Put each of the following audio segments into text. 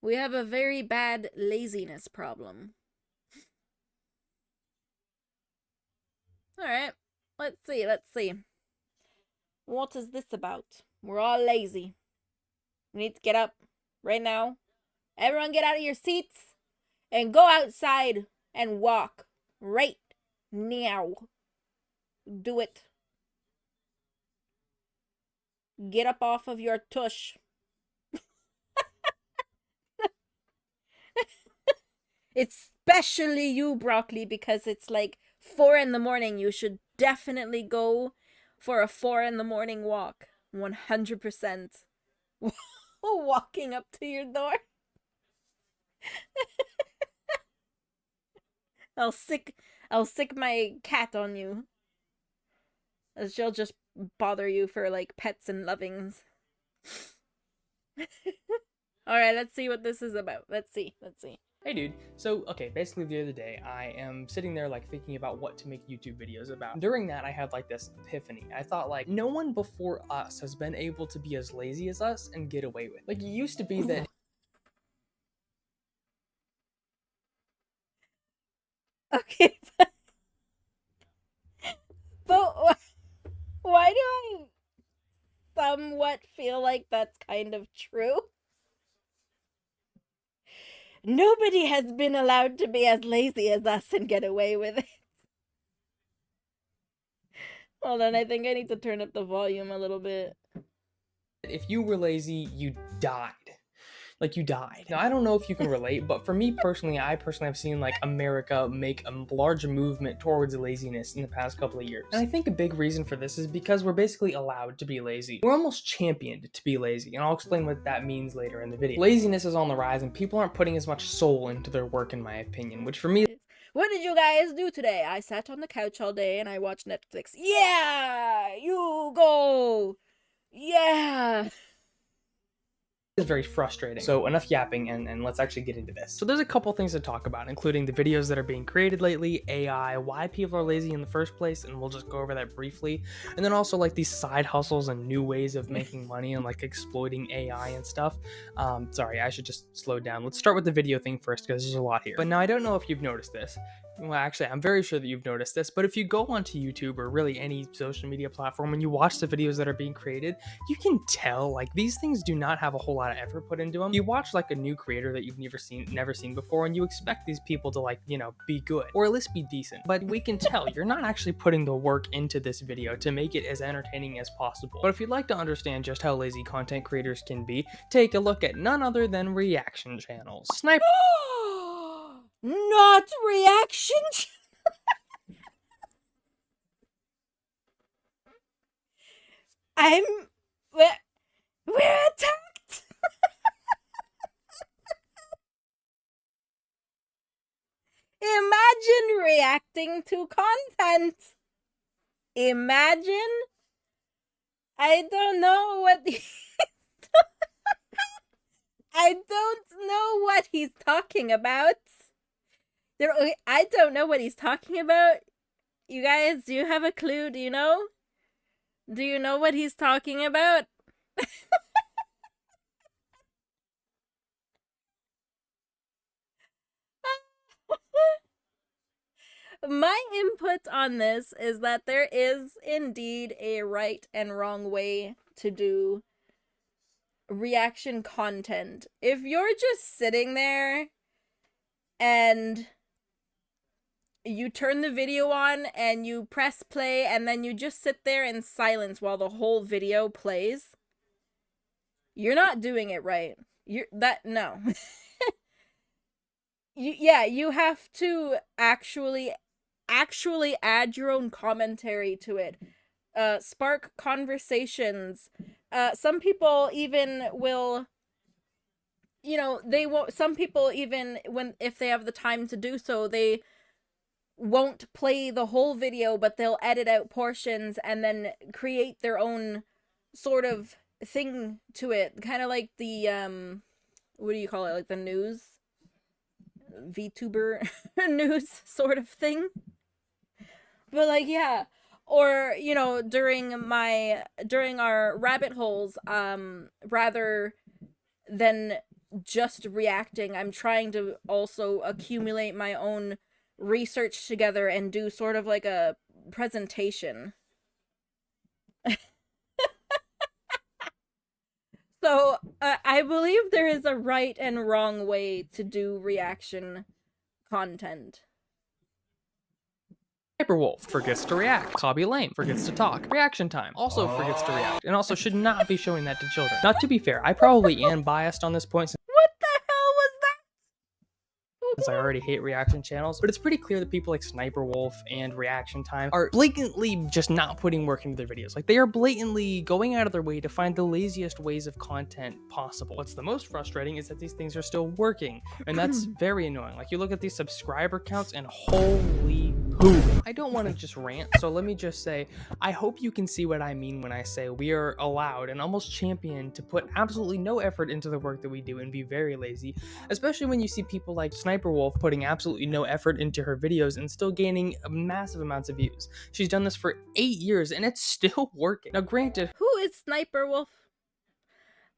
We have a very bad laziness problem. Alright, let's see. What is this about? We're all lazy. We need to get up right now. Everyone get out of your seats and go outside and walk right now. Do it. Get up off of your tush. Especially you, Broccoli, because it's like 4 in the morning. You should definitely go for a 4 in the morning walk. 100%. Walking up to your door. I'll sick my cat on you. She'll just bother you for like pets and lovings. Alright, let's see what this is about. Let's see. Hey dude, so okay, basically the other day I am sitting there like thinking about what to make YouTube videos about. During that I had like this epiphany. I thought like no one before us has been able to be as lazy as us and get away with it. Like it used to be that Okay, but why do I somewhat feel like that's kind of true? Nobody has been allowed to be as lazy as us and get away with it. Hold on, I think I need to turn up the volume a little bit. if you were lazy, you died. Like you died. Now I don't know if you can relate, but for me personally, I have seen like America make a large movement towards laziness in the past couple of years. And I think a big reason for this is because we're basically allowed to be lazy. We're almost championed to be lazy, and I'll explain what that means later in the video. Laziness is on the rise and people aren't putting as much soul into their work in my opinion, which for me What did you guys do today? I sat on the couch all day and I watched Netflix. Yeah! You go! Yeah! is very frustrating. So enough yapping and let's actually get into this. So there's a couple things to talk about, including the videos that are being created lately, AI, why people are lazy in the first place, and we'll just go over that briefly. And then also like these side hustles and new ways of making money and like exploiting AI and stuff. Sorry, I should just slow down. Let's start with the video thing first because there's a lot here. But now I don't know if you've noticed this. Well, actually, I'm very sure that you've noticed this, but if you go onto YouTube or really any social media platform and you watch the videos that are being created, you can tell like these things do not have a whole lot of effort put into them. You watch like a new creator that you've never seen before, and you expect these people to like, you know, be good or at least be decent. But we can tell you're not actually putting the work into this video to make it as entertaining as possible. But if you'd like to understand just how lazy content creators can be, take a look at none other than reaction channels. Sniper Not reaction. We're attacked. Imagine reacting to content. Imagine. I don't know what I don't know what he's talking about. I don't know what he's talking about. You guys, do you have a clue? Do you know? Do you know what he's talking about? My input on this is that there is indeed a right and wrong way to do reaction content. If you're just sitting there and you turn the video on and you press play and then you just sit there in silence while the whole video plays, you're not doing it right. No. You have to actually add your own commentary to it. Spark conversations. Some people even will, you know, they won't. Some people even if they have the time to do so, they won't play the whole video, but they'll edit out portions and then create their own sort of thing to it, kind of like the what do you call it, like the news vtuber news sort of thing. But like, yeah, or you know, during our rabbit holes, rather than just reacting. I'm trying to also accumulate my own research together and do sort of like a presentation. So I believe there is a right and wrong way to do reaction content. Hyperwolf forgets to react. Hobby Lame forgets to talk. Reaction Time also forgets to react, and also should not be showing that to children. Not to be fair, I probably am biased on this point What the hell was since I that? already hate reaction channels, but it's pretty clear that people like Sniper Wolf and Reaction Time are blatantly just not putting work into their videos. Like, they are blatantly going out of their way to find the laziest ways of content possible. What's the most frustrating is that these things are still working, and that's very annoying. Like, you look at these subscriber counts and holy poop. I don't want to just rant, so let me just say, I hope you can see what I mean when I say we are allowed and almost championed to put absolutely no effort into the work that we do and be very lazy, especially when you see people like Sniper Wolf putting absolutely no effort into her videos and still gaining massive amounts of views. She's done this for 8 years and it's still working. Now granted, Who is Sniper Wolf?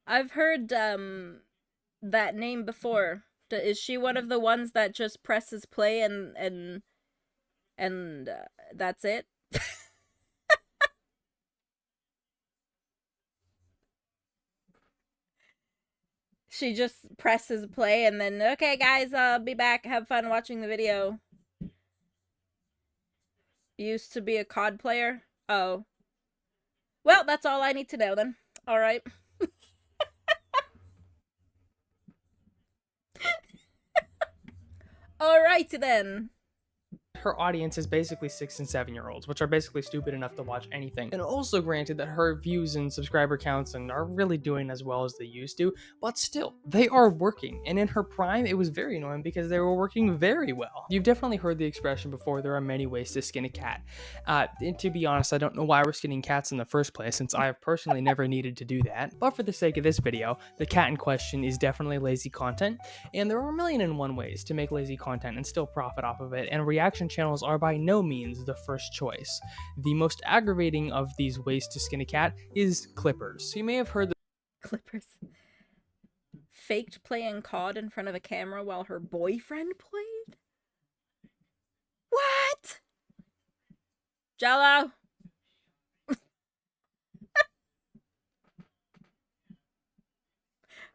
I've heard that name before. Is she one of the ones that just presses play and that's it? She just presses play and then, okay guys, I'll be back, have fun watching the video. Used to be a COD player? Oh. Well, that's all I need to know then. Alright. Alright then. her audience is basically 6 and 7-year-olds, which are basically stupid enough to watch anything. And also granted that her views and subscriber counts and are really doing as well as they used to, but still, they are working. And in her prime, it was very annoying because they were working very well. You've definitely heard the expression before, there are many ways to skin a cat. And to be honest, I don't know why we're skinning cats in the first place, since I have personally never needed to do that. But for the sake of this video, the cat in question is definitely lazy content, and there are 1,000,001 ways to make lazy content and still profit off of it, and reaction channels are by no means the first choice. The most aggravating of these ways to skin a cat is clippers. So you may have heard that Clippers. Faked playing COD in front of a camera while her boyfriend played? What? Jello?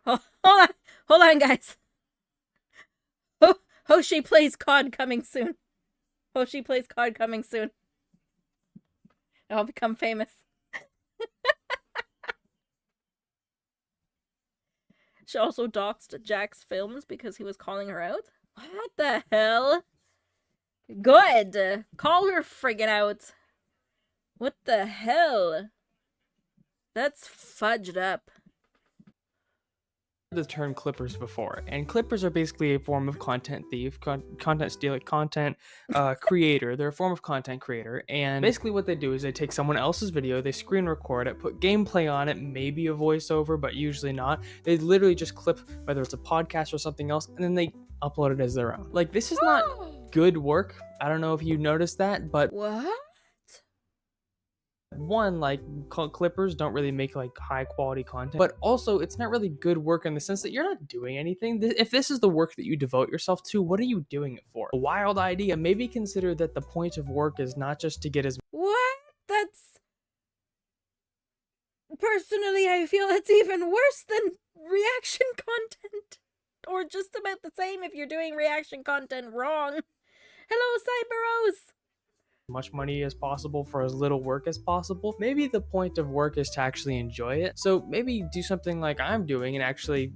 Oh, hold on, guys. Hoshi plays COD coming soon. Hoshi plays COD coming soon. I'll become famous. She also doxed Jack's films because he was calling her out. What the hell? Good. Call her friggin' out. What the hell? That's fudged up. the term clippers before, and clippers are basically a form of content thief, content stealer, content creator. They're a form of content creator, and basically what they do is they take someone else's video, they screen record it, put gameplay on it, maybe a voiceover, but usually not. They literally just clip whether it's a podcast or something else, and then they upload it as their own. Like, this is not good work. I don't know if you noticed that, but What? one, like, clippers don't really make like high quality content, but also it's not really good work in the sense that you're not doing anything. If this is the work that you devote yourself to, what are you doing it for? A wild idea. Maybe consider that the point of work is not just to get as What? That's... Personally, I feel it's even worse than reaction content. Or just about the same if you're doing reaction content wrong. Hello, Cyberos! much money as possible for as little work as possible. Maybe the point of work is to actually enjoy it. So maybe do something like I'm doing and actually,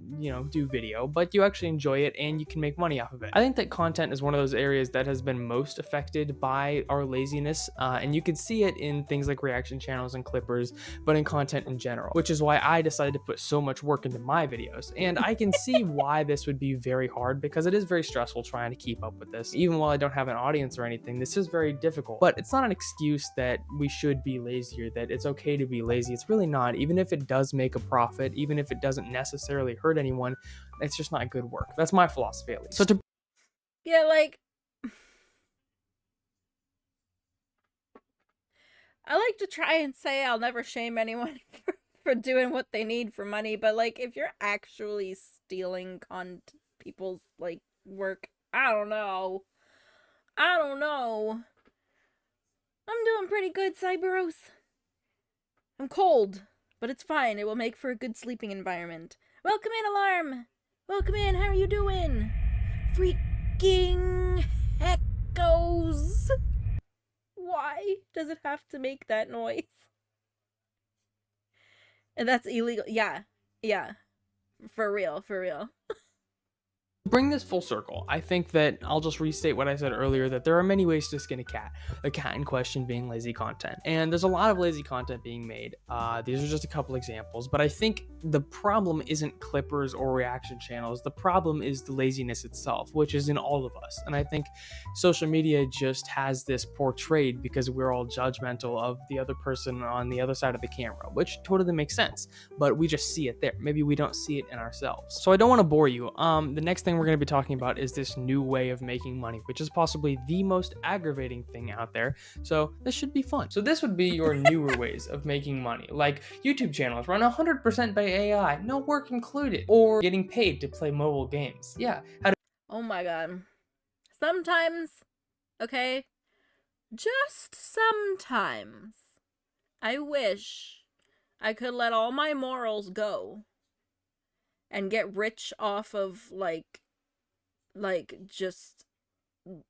do video, but you actually enjoy it and you can make money off of it. I think that content is one of those areas that has been most affected by our laziness, and you can see it in things like reaction channels and clippers, but in content in general, which is why I decided to put so much work into my videos. And I can see why this would be very hard, because it is very stressful trying to keep up with this. Even while I don't have an audience or anything, this is very difficult. But it's not an excuse that we should be lazy or that it's okay to be lazy. It's really not. Even if it does make a profit, even if it doesn't necessarily hurt anyone, it's just not good work. That's my philosophy, at least. So Yeah, like... I like to try and say I'll never shame anyone for doing what they need for money, but like if you're actually stealing people's like work, I don't know. I don't know. I'm doing pretty good, Cyberos. I'm cold, but it's fine. It will make for a good sleeping environment. Welcome in, Alarm! Welcome in, how are you doing? Freaking heckos! Why does it have to make that noise? And that's illegal. Yeah. Yeah. For real, for real. Bring this full circle, I think that I'll just restate what I said earlier, that there are many ways to skin a cat. The cat in question being lazy content. And there's a lot of lazy content being made. These are just a couple examples, but I think the problem isn't clippers or reaction channels. The problem is the laziness itself, which is in all of us. And I think social media just has this portrayed because we're all judgmental of the other person on the other side of the camera, which totally makes sense, but we just see it there. Maybe we don't see it in ourselves. So I don't want to bore you. The next thing we're going to be talking about is this new way of making money, which is possibly the most aggravating thing out there. So this should be fun. So this would be your newer ways of making money, like YouTube channels run 100% by AI, no work included, or getting paid to play mobile games. Yeah, Oh my god. Sometimes, okay, just sometimes, I wish I could let all my morals go and get rich off of just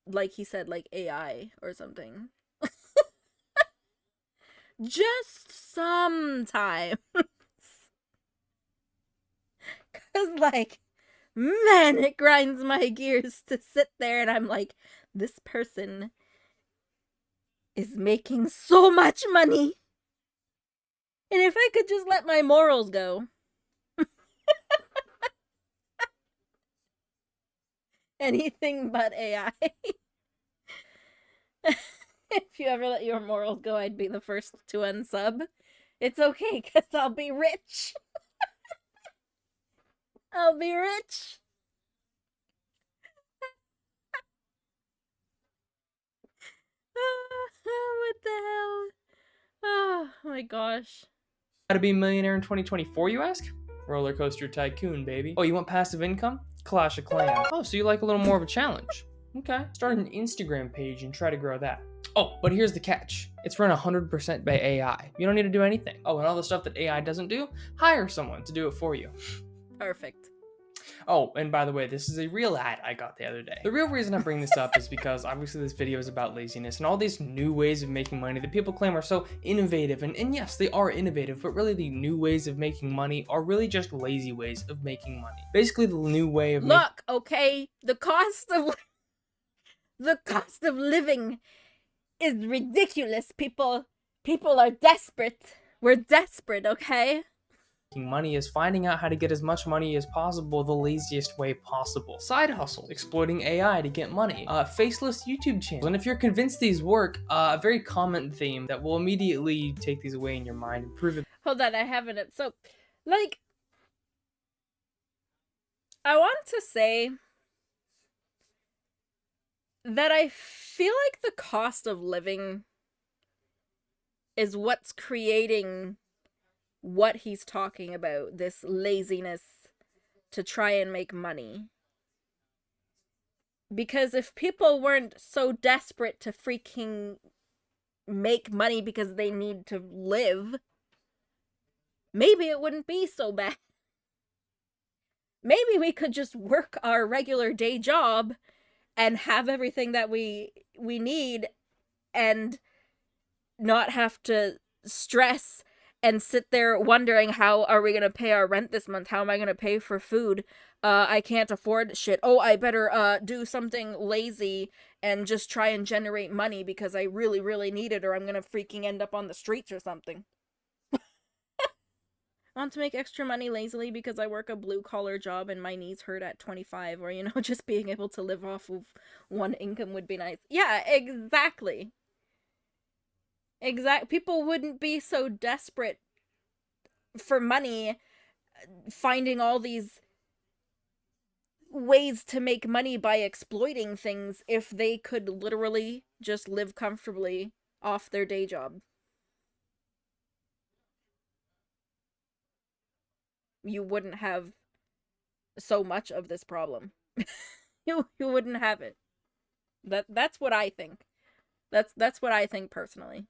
like he said, like AI or something. Just sometimes. Cause like, man, it grinds my gears to sit there and I'm like, this person is making so much money. And if I could just let my morals go. Anything but AI. If you ever let your morals go, I'd be the first to unsub. It's okay, because I'll be rich. I'll be rich. What the hell? Oh my gosh. how to be a millionaire in 2024, you ask? Roller Coaster Tycoon, baby. Oh, you want passive income? Clash of Clans. Oh, so you like a little more of a challenge. Okay. Start an Instagram page and try to grow that. Oh, but here's the catch. It's run 100% by AI. You don't need to do anything. Oh, and all the stuff that AI doesn't do, hire someone to do it for you. Perfect. Oh, and by the way, this is a real ad I got the other day. The real reason I bring this up is because obviously this video is about laziness and all these new ways of making money that people claim are so innovative. And yes, they are innovative, but really the new ways of making money are really just lazy ways of making money. Basically, the new way of Look, okay, the cost of living is ridiculous. People are desperate. We're desperate, okay? making money is finding out how to get as much money as possible the laziest way possible. Side hustles, exploiting AI to get money, faceless YouTube channels. And if you're convinced these work, a very common theme that will immediately take these away in your mind and prove it. Hold on, I haven't. So, like, I want to say that I feel like the cost of living is what's creating what he's talking about, this laziness to try and make money. Because if people weren't so desperate to freaking make money because they need to live, maybe it wouldn't be so bad. Maybe we could just work our regular day job and have everything that we need and not have to stress and sit there wondering, how are we going to pay our rent this month? How am I going to pay for food? I can't afford shit. Oh, I better do something lazy and just try and generate money because I really, really need it, or I'm going to freaking end up on the streets or something. I want to make extra money lazily because I work a blue-collar job and my knees hurt at 25, or, you know, just being able to live off of one income would be nice. Yeah, exactly. People wouldn't be so desperate for money, finding all these ways to make money by exploiting things, if they could literally just live comfortably off their day job. you wouldn't have so much of this problem. You wouldn't have it. That's what I think. That's what I think personally.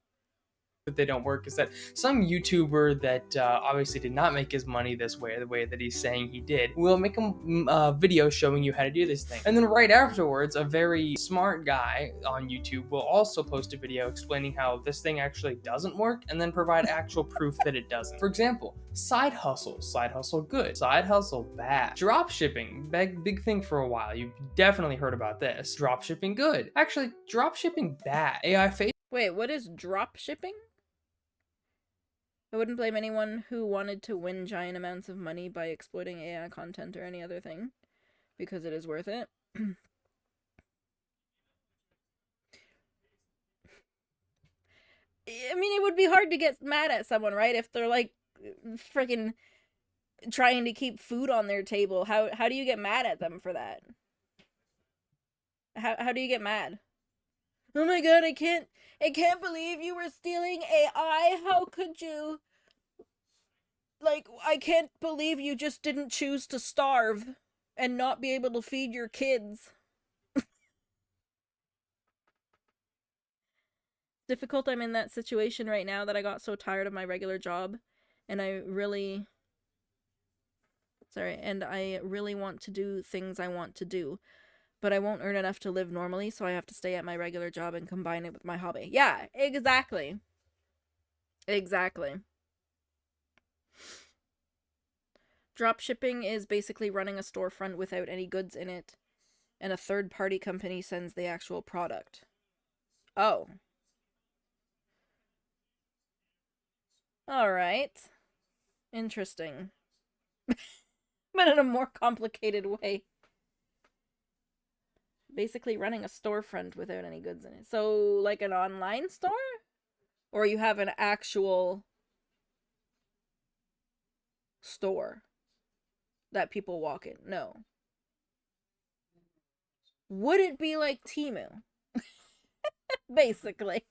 That they don't work is that some YouTuber that obviously did not make his money this way, the way that he's saying he did, will make a video showing you how to do this thing. And then right afterwards, a very smart guy on YouTube will also post a video explaining how this thing actually doesn't work and then provide actual proof that it doesn't. For example, side hustle. Side hustle good. Side hustle bad. Drop shipping, big thing for a while. You've definitely heard about this. Drop shipping good. Actually, drop shipping bad. AI face. Wait, what is drop shipping? I wouldn't blame anyone who wanted to win giant amounts of money by exploiting AI content or any other thing, because it is worth it. I mean, it would be hard to get mad at someone, right? If they're like freaking trying to keep food on their table. How do you get mad at them for that? How do you get mad? Oh my god, I can't believe you were stealing AI. How could you? Like, I can't believe you just didn't choose to starve and not be able to feed your kids. Difficult. I'm in that situation right now that I got so tired of my regular job and I really want to do things I want to do, but I won't earn enough to live normally, so I have to stay at my regular job and combine it with my hobby. Yeah, exactly. Exactly. Dropshipping is basically running a storefront without any goods in it, and a third-party company sends the actual product. Oh. Alright. Interesting. But in a more complicated way. Basically running a storefront without any goods in it. So, like an online store? Or you have an actual store that people walk in? No. Would it be like Temu? Basically.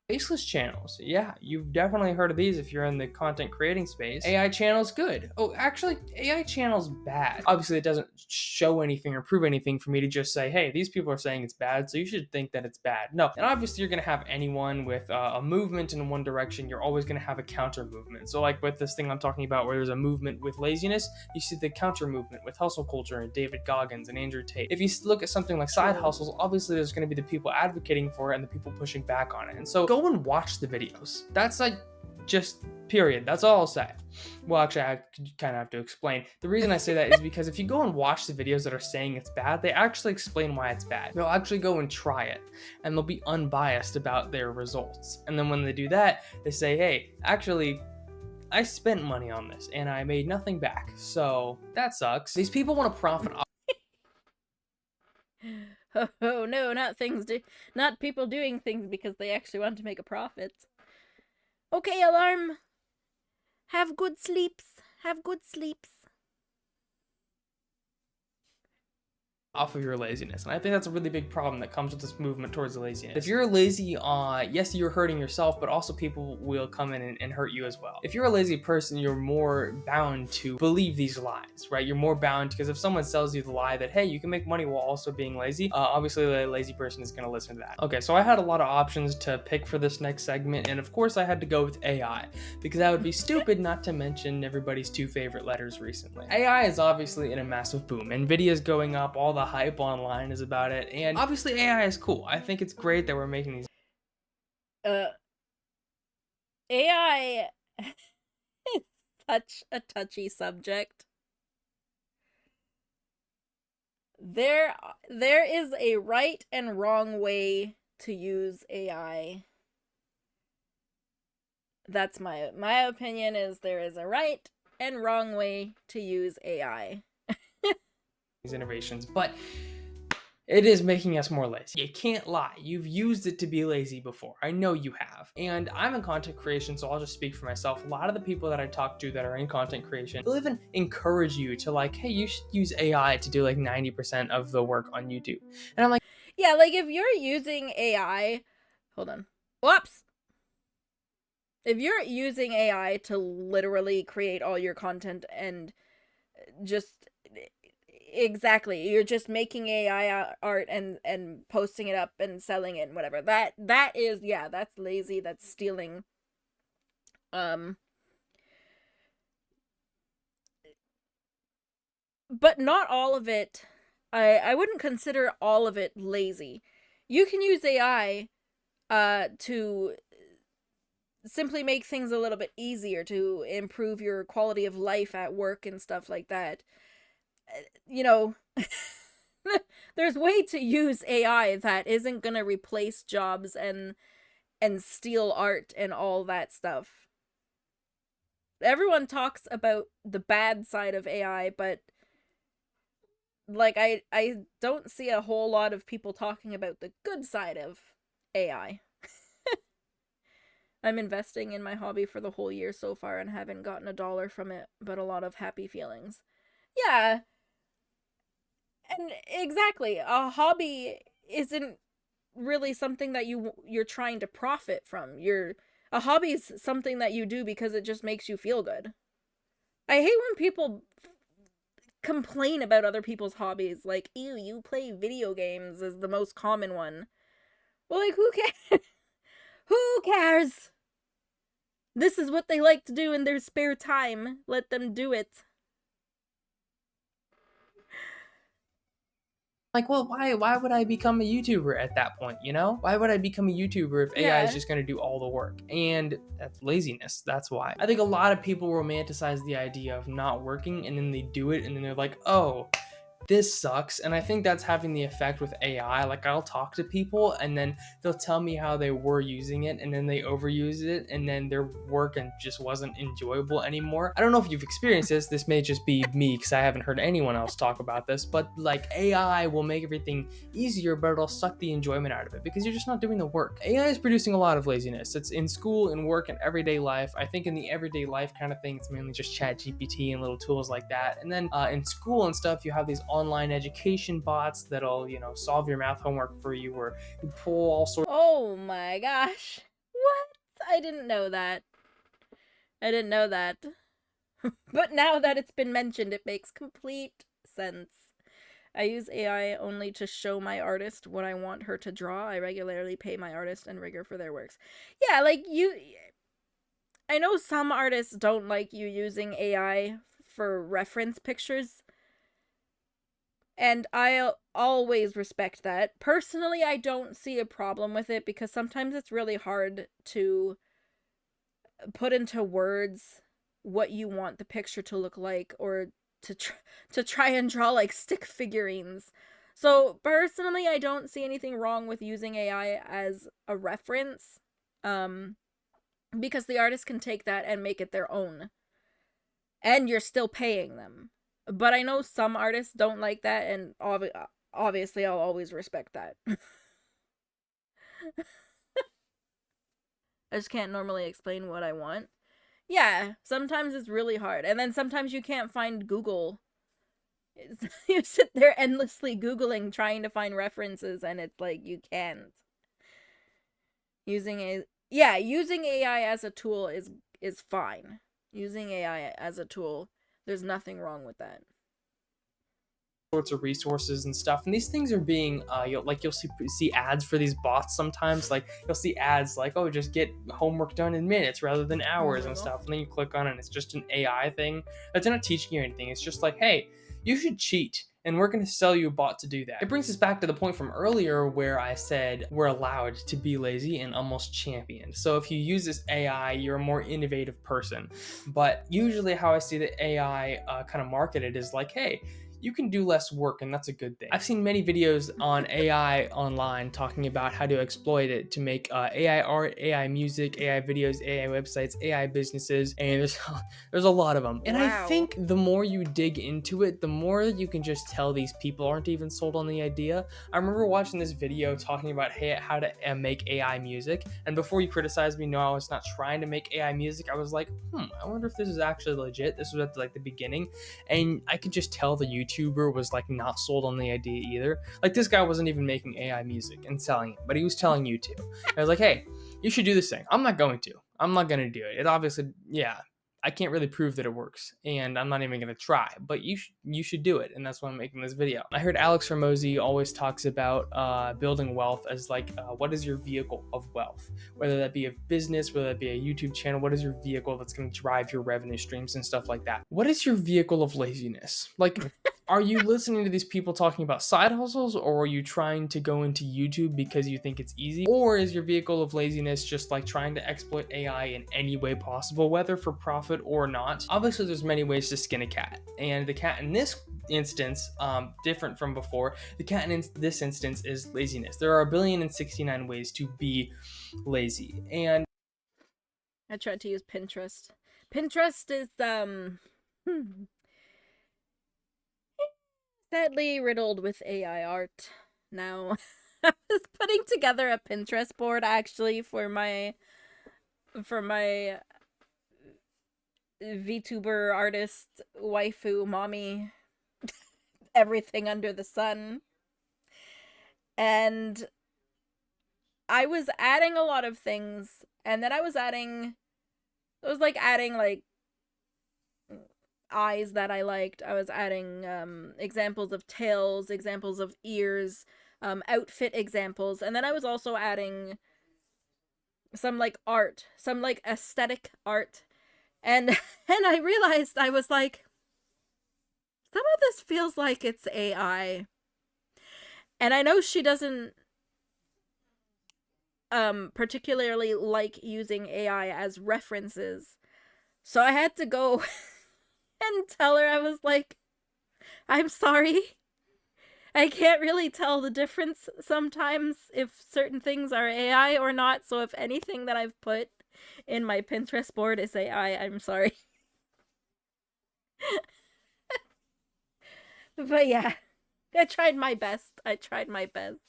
Faceless channels. Yeah, you've definitely heard of these if you're in the content creating space. AI channels good. Oh, actually, AI channels bad. Obviously, it doesn't show anything or prove anything for me to just say, hey, these people are saying it's bad, so you should think that it's bad. No, and obviously you're gonna have anyone with a movement in one direction, you're always gonna have a counter movement. So like with this thing I'm talking about where there's a movement with laziness, you see the counter movement with hustle culture and David Goggins and Andrew Tate. If you look at something like side hustles, obviously there's gonna be the people advocating for it and the people pushing back on it. And so go and watch the videos. That's like just period. That's all I'll say. Well, actually, I kind of have to explain. The reason I say that is because if you go and watch the videos that are saying it's bad, they actually explain why it's bad. They'll actually go and try it, and they'll be unbiased about their results. And then when they do that, they say, hey, actually, I spent money on this, and I made nothing back. So that sucks. These people want to profit off. Oh no, not people doing things because they actually want to make a profit. Okay, alarm. Have good sleeps. Have good sleeps. Off of your laziness. And I think that's a really big problem that comes with this movement towards laziness. If you're lazy, yes, you're hurting yourself, but also people will come in and hurt you as well. If you're a lazy person, you're more bound to believe these lies, right? You're more bound because if someone sells you the lie that, hey, you can make money while also being lazy, obviously the lazy person is going to listen to that. Okay, so I had a lot of options to pick for this next segment, and of course I had to go with AI because I would be stupid not to mention everybody's two favorite letters recently. AI is obviously in a massive boom. NVIDIA's going up, all the hype online is about it, and obviously AI is cool. I think it's great that we're making these. AI is such a touchy subject. There is a right and wrong way to use AI. That's my opinion is there is a right and wrong way to use AI. These innovations, but it is making us more lazy. You can't lie. You've used it to be lazy before. I know you have. And I'm in content creation, so I'll just speak for myself. A lot of the people that I talk to that are in content creation, they'll even encourage you to like, hey, you should use AI to do like 90% of the work on YouTube. And I'm like, yeah, like if you're using AI, hold on. Whoops. If you're using AI to literally create all your content and just exactly, you're just making AI art and posting it up and selling it and whatever. That is, yeah, that's lazy, that's stealing. Um but not all of it. I wouldn't consider all of it lazy. You can use AI to simply make things a little bit easier, to improve your quality of life at work and stuff like that. You know, there's way to use AI that isn't going to replace jobs and steal art and all that stuff. Everyone talks about the bad side of AI, but like I don't see a whole lot of people talking about the good side of AI. I'm investing in my hobby for the whole year so far and haven't gotten a dollar from it, but a lot of happy feelings. Yeah, and exactly. A hobby isn't really something that you're trying to profit from. A hobby is something that you do because it just makes you feel good. I hate when people complain about other people's hobbies. Like, ew, you play video games is the most common one. Well, like, who cares? Who cares? This is what they like to do in their spare time. Let them do it. Like, well, why would I become a YouTuber at that point, you know? Why would I become a YouTuber if AI is Yeah. just going to do all the work? And that's laziness. That's why. I think a lot of people romanticize the idea of not working, and then they do it and then they're like, "Oh, this sucks." And I think that's having the effect with AI. Like, I'll talk to people and then they'll tell me how they were using it and then they overuse it and then their work and just wasn't enjoyable anymore. I don't know if you've experienced this. This may just be me because I haven't heard anyone else talk about this, but like AI will make everything easier, but it'll suck the enjoyment out of it because you're just not doing the work. AI is producing a lot of laziness. It's in school and work and everyday life. I think in the everyday life kind of thing, it's mainly just chat GPT and little tools like that. And then in school and stuff, you have these online education bots that'll, solve your math homework for you, or you pull all sorts. Oh my gosh. What? I didn't know that. I didn't know that. But now that it's been mentioned, it makes complete sense. I use AI only to show my artist what I want her to draw. I regularly pay my artist and rigger for their works. Yeah, like I know some artists don't like you using AI for reference pictures, and I'll always respect that. Personally, I don't see a problem with it because sometimes it's really hard to put into words what you want the picture to look like, or to try and draw like stick figurines. So personally, I don't see anything wrong with using AI as a reference, um because the artist can take that and make it their own, and you're still paying them. But I know some artists don't like that, and obviously I'll always respect that. I just can't normally explain what I want. Yeah, sometimes it's really hard. And then sometimes you can't find Google. You sit there endlessly Googling, trying to find references, and it's like you can't. Using AI as a tool is fine. Using AI as a tool, there's nothing wrong with that. Sorts of resources and stuff, and these things are being you'll see ads for these bots sometimes. Like, you'll see ads like, oh, just get homework done in minutes rather than hours and stuff, and then you click on it and it's just an AI thing that's not teaching you anything. It's just like, hey, you should cheat and we're going to sell you a bot to do that. It brings us back to the point from earlier where I said we're allowed to be lazy and almost championed. So if you use this AI, you're a more innovative person. But usually how I see the AI kind of marketed is like, hey, you can do less work, and that's a good thing. I've seen many videos on AI online talking about how to exploit it to make AI art, AI music, AI videos, AI websites, AI businesses, and there's a lot of them. And I think the more you dig into it, the more you can just tell these people aren't even sold on the idea. I remember watching this video talking about how to make AI music, and before you criticize me, no, I was not trying to make AI music. I was like, I wonder if this is actually legit. This was at like the beginning, and I could just tell the YouTuber was like not sold on the idea either. Like, this guy wasn't even making AI music and selling it, but he was telling you to. I was like, hey, you should do this thing. I'm not going to. I'm not gonna do it. It obviously, yeah, I can't really prove that it works, and I'm not even gonna try. But you should do it, and that's why I'm making this video. I heard Alex Ramosi always talks about building wealth as like, what is your vehicle of wealth? Whether that be a business, whether that be a YouTube channel, what is your vehicle that's gonna drive your revenue streams and stuff like that? What is your vehicle of laziness? Like, are you listening to these people talking about side hustles, or are you trying to go into YouTube because you think it's easy? Or is your vehicle of laziness just like trying to exploit AI in any way possible, whether for profit or not? Obviously, there's many ways to skin a cat, and the cat in this instance, different from before, the cat in this instance is laziness. There are 1,069 ways to be lazy, and I tried to use Pinterest. Pinterest is sadly riddled with AI art now. I was putting together a Pinterest board actually for my VTuber artist waifu mommy everything under the sun. And I was adding a lot of things, and then I was adding like eyes that I liked. I was adding examples of tails, examples of ears, outfit examples, and then I was also adding some like art, some like aesthetic art. And and I realized, I was like, some of this feels like it's AI. And I know she doesn't particularly like using AI as references. So I had to go and tell her, I was like, I'm sorry. I can't really tell the difference sometimes if certain things are AI or not. So if anything that I've put in my Pinterest board is AI, I'm sorry. But yeah, I tried my best. I tried my best.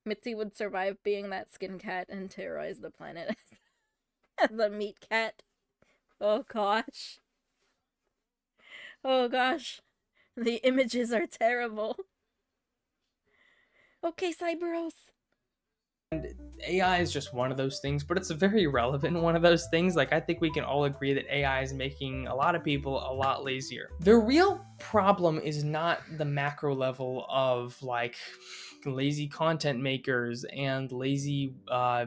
Mitzi would survive being that skin cat and terrorize the planet as a meat cat. Oh gosh. Oh gosh. The images are terrible. Okay, Cyberos. AI is just one of those things, but it's a very relevant one of those things. Like, I think we can all agree that AI is making a lot of people a lot lazier. The real problem is not the macro level of like lazy content makers and lazy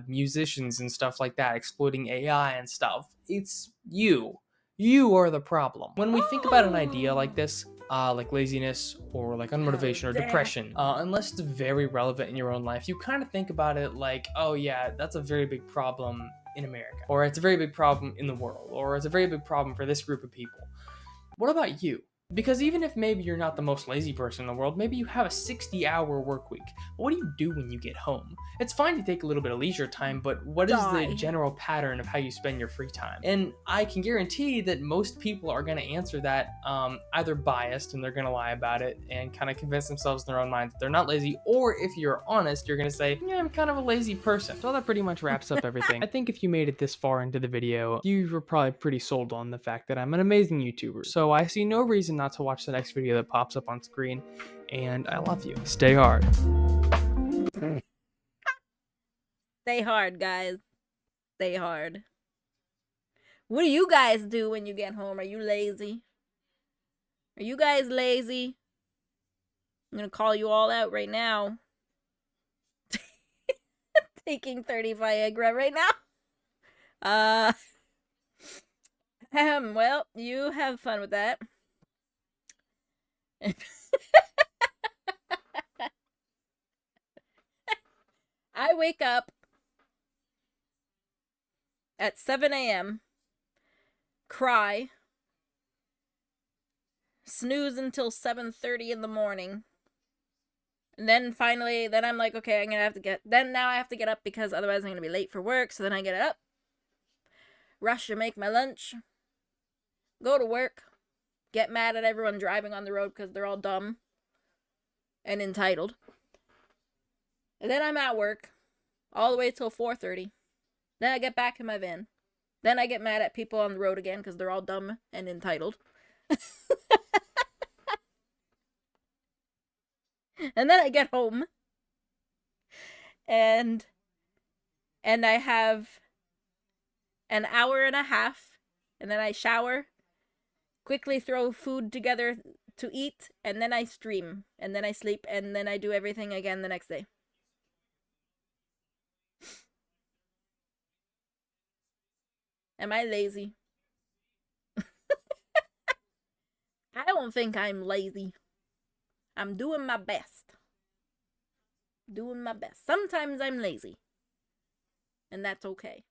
musicians and stuff like that exploiting AI and stuff. It's you. You are the problem. When we think about an idea like this, like laziness or like unmotivation or depression, unless it's very relevant in your own life, you kind of think about it like, oh yeah, that's a very big problem in America, or it's a very big problem in the world, or it's a very big problem for this group of people. What about you? Because even if maybe you're not the most lazy person in the world, maybe you have a 60-hour work week. What do you do when you get home? It's fine to take a little bit of leisure time, but what is the general pattern of how you spend your free time? And I can guarantee that most people are going to answer that either biased, and they're going to lie about it and kind of convince themselves in their own mind that they're not lazy, or if you're honest, you're going to say, yeah, I'm kind of a lazy person. So that pretty much wraps up everything. I think if you made it this far into the video, you were probably pretty sold on the fact that I'm an amazing YouTuber. So I see no reason not to watch the next video that pops up on screen, and I love you. Stay hard. Stay hard, guys. Stay hard. What do you guys do when you get home? Are you lazy? Are you guys lazy? I'm gonna call you all out right now. Taking 30 Viagra right now. Well, you have fun with that. I wake up at 7 a.m., cry, snooze until 7:30 in the morning, and then finally, then I'm like, okay, now I have to get up because otherwise I'm gonna be late for work. So then I get up, rush to make my lunch, go to work, get mad at everyone driving on the road because they're all dumb and entitled. And then I'm at work all the way till 4:30. Then I get back in my van. Then I get mad at people on the road again because they're all dumb and entitled. And then I get home. And and I have an hour and a half, and then I shower, quickly throw food together to eat, and then I stream, and then I sleep, and then I do everything again the next day. Am I lazy? I don't think I'm lazy. I'm doing my best. Doing my best. Sometimes I'm lazy. And that's okay.